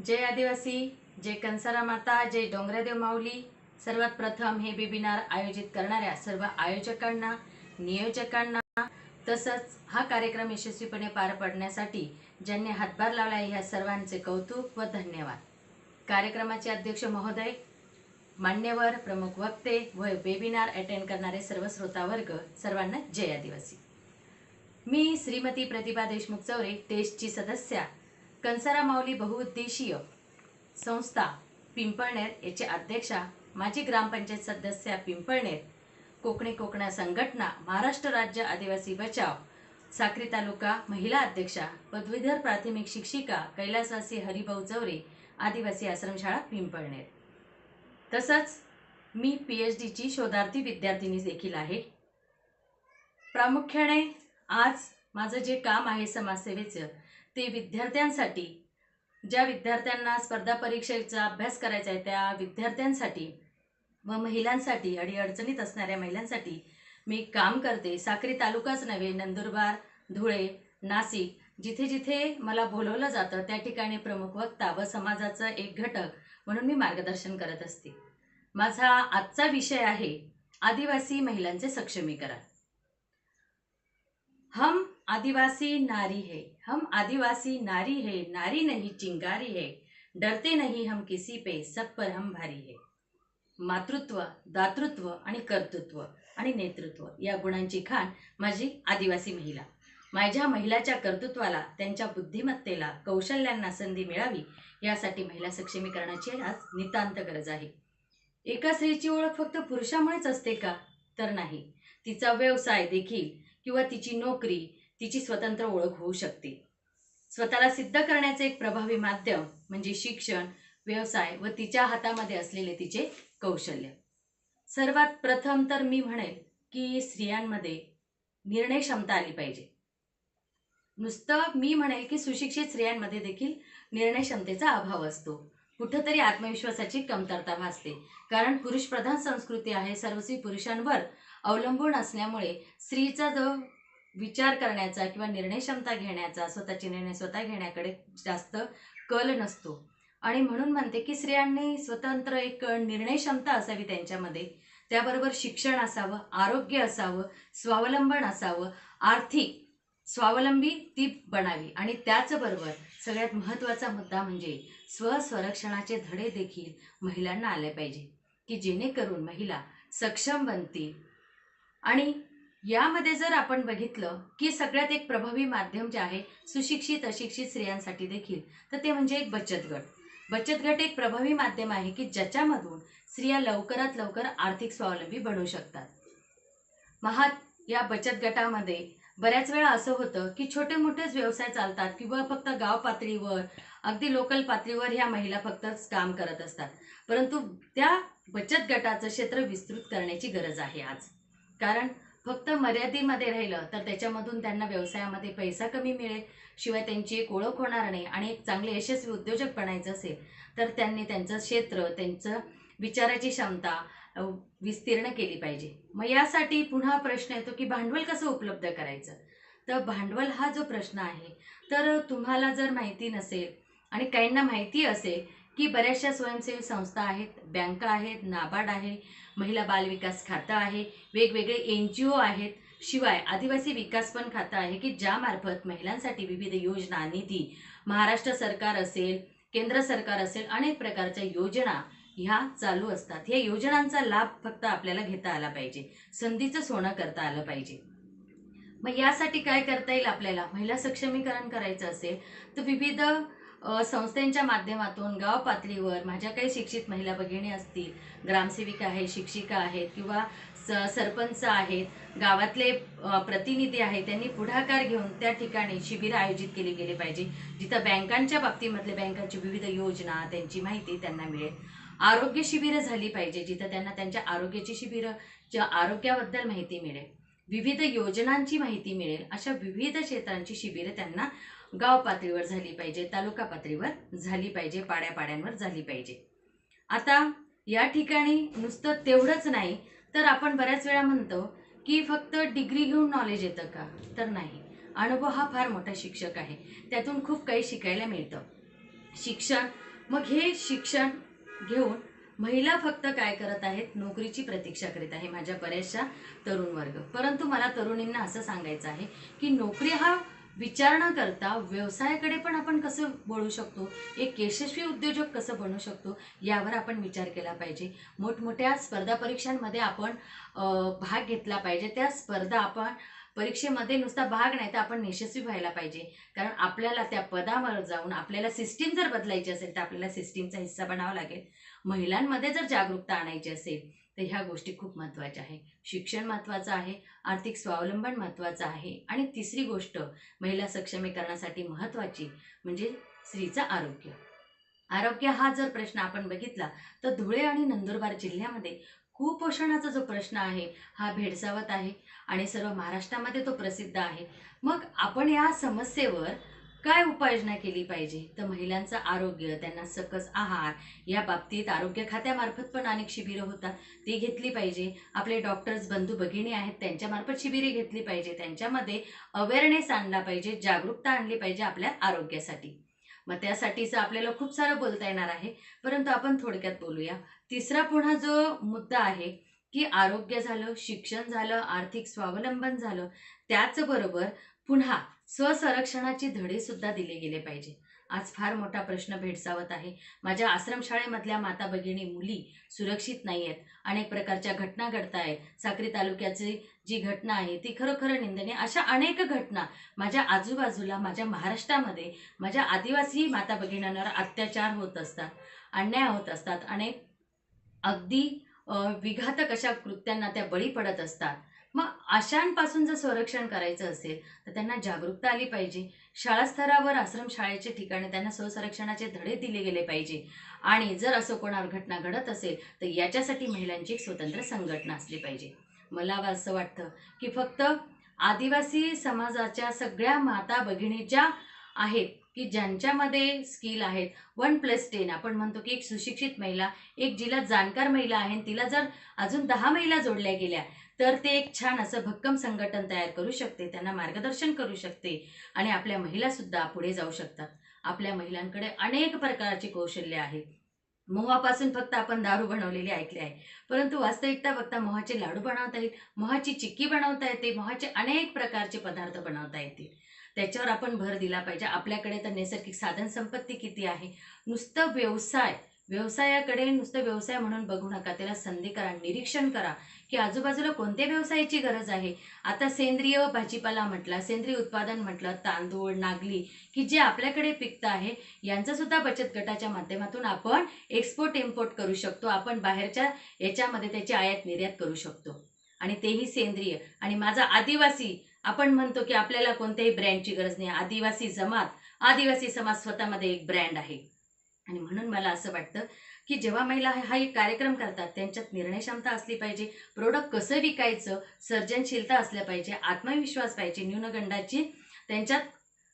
जय आदिवासी, जय कंसारा माता, जय डोंगरादेव माऊली। सर्वात प्रथम हे वेबिनार आयोजित करणाऱ्या सर्व आयोजकांना, नियोजकांना तसंच हा कार्यक्रम यशस्वीपणे पार पाडण्यासाठी ज्यांनी हातभार लावला आहे ह्या सर्वांचे कौतुक व धन्यवाद। कार्यक्रमाचे अध्यक्ष महोदय, मान्यवर, प्रमुख वक्ते व वेबिनार अटेंड करणारे सर्व श्रोतावर्ग, सर्वांना जय आदिवासी। मी श्रीमती प्रतिभा देशमुख चौरे, टेस्टची सदस्या, कंसारा माऊली बहुउद्देशीय संस्था पिंपळनेर याचे अध्यक्षा, माजी ग्रामपंचायत सदस्या पिंपळनेर, कोकणी कोकणा संघटना, महाराष्ट्र राज्य आदिवासी बचाव, साक्री तालुका महिला अध्यक्षा, पदवीधर प्राथमिक शिक्षिका, कैलासवासी हरिभाऊ चौरे, आदिवासी आश्रमशाळा पिंपळनेर। तसंच मी PhD ची शोधार्थी विद्यार्थिनी देखील आहे। प्रामुख्याने आज माझं जे काम आहे समाजसेवेचं ते विद्यार्थ्यांसाठी, ज्या विद्यार्थ्यांना स्पर्धा परीक्षेचा अभ्यास करायचा आहे त्या विद्यार्थ्यांसाठी व महिलांसाठी, अडीअडचणीत असणाऱ्या महिलांसाठी मी काम करते। साक्री तालुकाच नव्हे, नंदुरबार, धुळे, नाशिक जिथे जिथे मला बोलवलं जातं त्या ठिकाणी प्रमुख वक्ता व समाजाचा एक घटक म्हणून मी मार्गदर्शन करत असते। माझा आजचा विषय आहे आदिवासी महिलांचे सक्षमीकरण। हम आदिवासी नारी है, हम आदिवासी नारी है, नारी नहीं चिंगारी है, डरते नहीं हम किसी पे, सब पर हम भारी है। मातृत्व, दातृत्व आणि कर्तृत्व आणि नेतृत्व या गुणांची खाण माझी आदिवासी महिला। माझ्या महिलाच्या कर्तृत्वाला, त्यांच्या बुद्धिमत्तेला, कौशल्यांना संधी मिळावी यासाठी महिला सक्षमीकरणाची आज नितांत गरज आहे। एका स्त्रीची ओळख फक्त पुरुषामुळेच असते का? तर नाही, तिचा व्यवसाय देखील किंवा तिची नोकरी, तिची स्वतंत्र ओळख होऊ शकते। स्वतःला सिद्ध करण्याचे एक प्रभावी माध्यम म्हणजे शिक्षण, व्यवसाय व तिच्या हातामध्ये असलेले तिचे कौशल्य। सर्वात प्रथम तर मी म्हणेल की स्त्रियांमध्ये निर्णय क्षमता आली पाहिजे। नुसतं मी म्हणेल की सुशिक्षित स्त्रियांमध्ये देखील निर्णय क्षमतेचा अभाव असतो, कुठेतरी आत्मविश्वासाची कमतरता भासते। कारण पुरुष प्रधान संस्कृती आहे, सर्वस्वी पुरुषांवर अवलंबून असल्यामुळे स्त्रीचा जो विचार करण्याचा किंवा निर्णय क्षमता घेण्याचा, स्वतःचे निर्णय स्वतः घेण्याकडे जास्त कल नसतो। आणि म्हणून म्हणते की स्त्रियांनी स्वतंत्र एक निर्णय क्षमता असावी त्यांच्यामध्ये, त्याबरोबर शिक्षण असावं, आरोग्य असावं, स्वावलंबन असावं, आर्थिक स्वावलंबी ती बनावी। आणि त्याचबरोबर सगळ्यात महत्त्वाचा मुद्दा म्हणजे स्वसंरक्षणाचे धडे देखील महिलांना आले पाहिजे की जेणेकरून महिला सक्षम बनतील। आणि यामध्ये जर आपण बघितलं की सगळ्यात एक प्रभावी माध्यम जे आहे सुशिक्षित अशिक्षित स्त्रियांसाठी देखील, तर ते म्हणजे एक बचत गट। बचत गट एक प्रभावी माध्यम आहे की ज्याच्यामधून स्त्रिया लवकरात लवकर आर्थिक स्वावलंबी बनू शकतात। या बचत गटामध्ये बऱ्याच वेळा असं होतं की छोटे मोठेच व्यवसाय चालतात किंवा फक्त गाव पातळीवर, अगदी लोकल पातळीवर ह्या महिला फक्त काम करत असतात, परंतु त्या बचत गटाचं क्षेत्र विस्तृत करण्याची गरज आहे आज। कारण फक्त मर्यादेमध्ये राहिलं तर त्याच्यामधून त्यांना व्यवसायामध्ये पैसा कमी मिळेल, शिवाय त्यांची एक ओळख होणार नाही। आणि एक चांगले यशस्वी उद्योजक बनायचं असेल तर त्यांनी त्यांचं क्षेत्र, त्यांचं विचाराची क्षमता विस्तीर्ण केली पाहिजे। मग यासाठी पुन्हा प्रश्न येतो की भांडवल कसं उपलब्ध करायचं। तर भांडवल हा जो प्रश्न आहे, तर तुम्हाला जर माहिती नसेल आणि काहींना माहिती असेल की बऱ्याचशा स्वयंसेवी संस्था आहेत, बँका आहेत, नाबार्ड आहे, महिला बाल विकास खातं आहे, वेगवेगळे NGO आहेत, शिवाय आदिवासी विकास पण खातं आहे की ज्यामार्फत महिलांसाठी विविध योजना, निधी, महाराष्ट्र सरकार असेल, केंद्र सरकार असेल, अनेक प्रकारच्या योजना ह्या चालू असतात। या योजनांचा लाभ फक्त आपल्याला घेता आला पाहिजे, संधीचं सोनं करता आलं पाहिजे। मग यासाठी काय करता येईल आपल्याला? महिला सक्षमीकरण करायचं असेल तर विविध संस्थांच्या माध्यमातून गाव पातळीवर माझ्या काही शिक्षित महिला भगिनी असतील, ग्रामसेविका आहेत, शिक्षिका आहेत किंवा सरपंच आहेत, गावातले प्रतिनिधी आहेत, त्यांनी पुढाकार घेऊन त्या ठिकाणी शिबिर आयोजित केली गेली पाहिजे जिथं बँकांच्या बाबतीमधले बँकांची विविध योजना, त्यांची माहिती त्यांना मिळेल। आरोग्य शिबिरं झाली पाहिजे जिथं त्यांना त्यांच्या आरोग्याची शिबिरं, ज्या आरोग्याबद्दल माहिती मिळेल, विविध योजनांची माहिती मिळेल। अशा विविध क्षेत्रांची शिबिरं त्यांना गाव पातळीवर झाली पाहिजे, तालुका पातळीवर झाली पाहिजे, पाड्यापाड्यांवर झाली पाहिजे। आता या ठिकाणी नुसतं तेवढंच नाही तर आपण बऱ्याच वेळा म्हणतो की फक्त डिग्री घेऊन नॉलेज येतं का? तर नाही, अनुभव हा फार मोठा शिक्षक आहे, त्यातून खूप काही शिकायला मिळतं। शिक्षण मग हे शिक्षण घेऊन महिला फक्त काय करत आहेत, नोकरीची प्रतीक्षा करीत आहे, माझ्या बऱ्याचशा तरुण वर्ग. परंतु मला तरुणींना असं सांगायचं आहे की नोकरी हा विचार न करता व्यवसायाकडे पण आपण कसं वळू शकतो, एक यशस्वी उद्योजक कसं बनू शकतो, यावर आपण विचार केला पाहिजे. मोठमोठ्या स्पर्धा परीक्षांमध्ये आपण भाग घेतला पाहिजे. त्या स्पर्धा आपण परीक्षेमध्ये नुसता भाग नाही तर आपण यशस्वी व्हायला पाहिजे. कारण आपल्याला त्या पदावर जाऊन आपल्याला सिस्टीम जर बदलायची असेल तर आपल्याला सिस्टीमचा हिस्सा बनावा लागेल. महिलांमध्ये जर जागरूकता आणायची असेल तर ह्या गोष्टी खूप महत्त्वाच्या आहे. शिक्षण महत्त्वाचं आहे, आर्थिक स्वावलंबन महत्त्वाचं आहे, आणि तिसरी गोष्ट महिला सक्षमीकरणासाठी महत्त्वाची म्हणजे स्त्रीचं आरोग्य. आरोग्य हा जर प्रश्न आपण बघितला तर धुळे आणि नंदुरबार जिल्ह्यामध्ये कुपोषणाचा जो प्रश्न आहे हा भेडसावत आहे आणि सर्व महाराष्ट्रामध्ये तो प्रसिद्ध आहे. मग आपण या समस्येवर काय उपाययोजना केली पाहिजे, तर महिलांचं आरोग्य, त्यांना सकस आहार, या बाबतीत आरोग्य खात्यामार्फत पण अनेक शिबिरं होतात, ती घेतली पाहिजे. आपले डॉक्टर्स बंधू भगिनी आहेत त्यांच्यामार्फत शिबिरे घेतली पाहिजे, त्यांच्यामध्ये अवेअरनेस आणला पाहिजे, जागरूकता आणली पाहिजे आपल्या आरोग्यासाठी. मग त्यासाठीच आपल्याला खूप सारं बोलता येणार आहे, परंतु आपण थोडक्यात बोलूया. तिसरा पुन्हा जो मुद्दा आहे की आरोग्य झालं, शिक्षण झालं, आर्थिक स्वावलंबन झालं, त्याचबरोबर पुन्हा स्वसंरक्षणाचे धडे सुद्धा दिले गेले पाहिजे. आज फार मोठा प्रश्न भेडसावत आहे. माझ्या आश्रमशाळेमधल्या माता भगिनी मुली सुरक्षित नाही आहेत. अनेक प्रकारच्या घटना घडत आहेत. साक्री तालुक्याची जी घटना आहे ती खरोखर निंदनीय. अशा अनेक घटना माझ्या आजूबाजूला, माझ्या महाराष्ट्रामध्ये माझ्या आदिवासी माता भगिनींवर अत्याचार होत असतात, अन्याय होत असतात, अनेक अगदी विघातक अशा कृत्यांना त्या बळी पडत असतात. मग अशांपासून जर संरक्षण करायचं असेल तर त्यांना जागरूकता आली पाहिजे. शाळा स्तरावर आश्रमशाळेचे ठिकाणी त्यांना स्वसंरक्षणाचे धडे दिले गेले पाहिजे. आणि जर असं कोणावर घटना घडत असेल तर याच्यासाठी महिलांची एक स्वतंत्र संघटना असली पाहिजे. मला असं वाटतं की फक्त आदिवासी समाजाच्या सगळ्या माता भगिनी ज्या आहेत की ज्यांच्यामध्ये स्किल आहेत, 1+10 आपण म्हणतो की एक सुशिक्षित महिला, एक जिला जाणकार महिला आहे, तिला जर अजून 10 महिला जोडल्या गेल्या तर ते एक छान असं भक्कम संघटन तयार करू शकते, त्यांना मार्गदर्शन करू शकते आणि आपल्या महिलासुद्धा पुढे जाऊ शकतात. आपल्या महिलांकडे अनेक प्रकारची कौशल्य आहेत. मोहापासून फक्त आपण दारू बनवलेली ऐकले आहे, परंतु वास्तविकता बघता मोहाचे लाडू बनवता येईल, मोहाची चिक्की बनवता येते, मोहाचे अनेक प्रकारचे पदार्थ बनवता येतील. त्याच्यावर आपण भर दिला पाहिजे. आपल्याकडे तर नैसर्गिक साधन संपत्ती किती आहे. नुसतं व्यवसायाकडे नुसतं व्यवसाय म्हणून बघू नका, त्याला संधी करा, निरीक्षण करा की आजूबाजूला कोणत्या व्यवसायाची गरज आहे. आता सेंद्रिय भाजीपाला म्हटला, सेंद्रिय उत्पादन म्हटलं, तांदूळ, नागली की जे आपल्याकडे पिकतं आहे, यांचं सुद्धा बचत गटाच्या माध्यमातून आपण एक्सपोर्ट इम्पोर्ट करू शकतो. आपण बाहेरच्या याच्यामध्ये त्याची आयात निर्यात करू शकतो आणि तेही सेंद्रिय. आणि माझा आदिवासी, आपण म्हणतो की आपल्याला कोणत्याही ब्रँडची गरज नाही. आदिवासी समाज स्वतःमध्ये एक ब्रँड आहे. आणि म्हणून मला असं वाटतं की जेव्हा महिला हा एक कार्यक्रम करतात त्यांच्यात निर्णय क्षमता असली पाहिजे, प्रोडक्ट कसं विकायचं, सर्जनशीलता असल्या पाहिजे, आत्मविश्वास पाहिजे, त्यांच्यात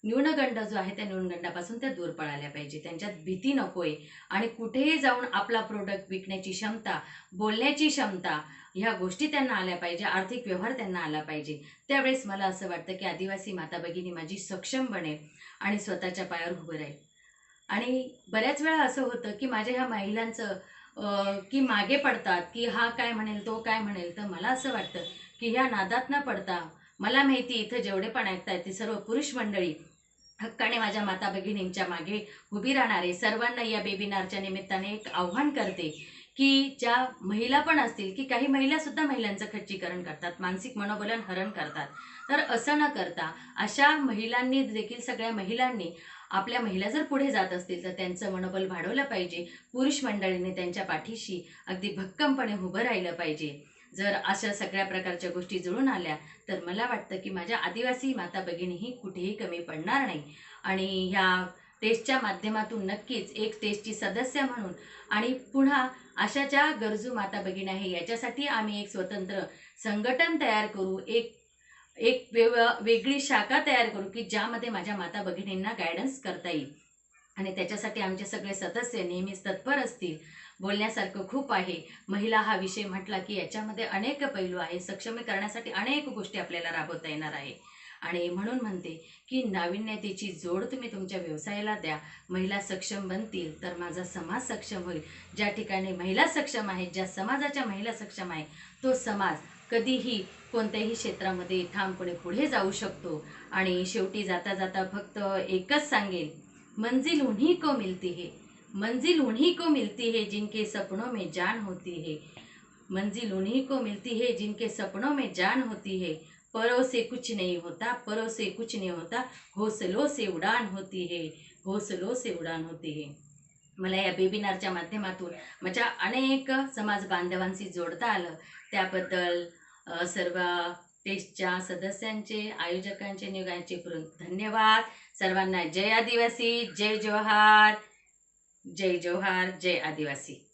न्यूनगंड जो आहे त्या न्यूनगंडापासून त्या दूर पळाल्या पाहिजे, त्यांच्यात भीती नकोय आणि कुठेही जाऊन आपला प्रोडक्ट विकण्याची क्षमता, बोलण्याची क्षमता, ह्या गोष्टी त्यांना आल्या पाहिजे, आर्थिक व्यवहार त्यांना आला पाहिजे. त्यावेळेस मला असं वाटतं की आदिवासी माता भगिनी माझी सक्षम बनेल आणि स्वतःच्या पायावर उभं राहील. आणि बऱ्याच वेळा असं होतं की माझ्या ह्या महिलांचं की मागे पडतात की हा काय म्हणेल, तो काय म्हणेल. तर मला असं वाटतं की ह्या नादात न पडता, मला माहिती इथं जेवढे पण ऐकतायत ते सर्व पुरुष मंडळी हक्काने माझ्या माता भगिनींच्या मागे उभी राहणारे, सर्वांना या वेबिनारच्या निमित्ताने एक आव्हान करते की ज्या महिला पण असतील की काही महिला सुद्धा महिलांचं खच्चीकरण करतात, मानसिक मनोबलन हरण करतात, तर असं न करता अशा महिलांनी देखील, सगळ्या महिलांनी आपल्या महिला जर पुढे जात असतील तर त्यांचं मनोबल वाढवलं पाहिजे. पुरुष मंडळीने त्यांच्या पाठीशी अगदी भक्कमपणे उभं राहिलं पाहिजे. जर अशा सगळ्या प्रकारच्या गोष्टी जुळून आल्या तर मला वाटतं की माझ्या आदिवासी माता भगिनीही कुठेही कमी पडणार नाही. आणि ह्या टेस्टच्या माध्यमातून नक्कीच एक टेस्टची सदस्य म्हणून आणि पुन्हा अशा ज्या गरजू माता भगिनी आहे याच्यासाठी आम्ही एक स्वतंत्र संघटन तयार करू, एक एक वेगळी शाखा तयार करू की ज्यामध्ये माझ्या माता भगिनींना गायडन्स करता येईल. आणि त्याच्यासाठी आमचे सगळे सदस्य नेहमीच तत्पर असतील. बोलण्यासारखं खूप आहे. महिला हा विषय म्हटला की याच्यामध्ये अनेक पैलू आहे. सक्षमीकरणासाठी अनेक गोष्टी आपल्याला राबवता येणार आहे. आणि म्हणून म्हणते की नाविन्यतेची जोड तुम्ही तुमच्या व्यवसायाला द्या. महिला सक्षम बनतील तर माझा समाज सक्षम होईल. ज्या ठिकाणी महिला सक्षम आहेत, ज्या समाजाच्या महिला सक्षम आहे, तो समाज कधीही कोणत्याही क्षेत्रामध्ये ठामपणे पुढे जाऊ शकतो. आणि शेवटी जाता जाता फक्त एकच सांगेन, मंजिल उन्हीं को मिलती है, मंजिल उन्हीं को मिलती है जिनके सपनों में जान होती है, मंजिल उन्हीं को मिलती है जिनके सपनों में जान होती है. परों से कुछ नहीं होता, परों से कुछ नहीं होता, हौसलों से उड़ान होती है, हौसलों से उड़ान होती है. मला या वेबिनारच्या माध्यमातून माझ्या अनेक समाज बांधवांशी जोडता आलं, त्याबद्दल सर्व टेस्टच्या सदस्यांचे, आयोजकांचे, नियोजकांचे धन्यवाद. सर्वांना जय आदिवासी, जय जोहार, जय जोहार, जय आदिवासी.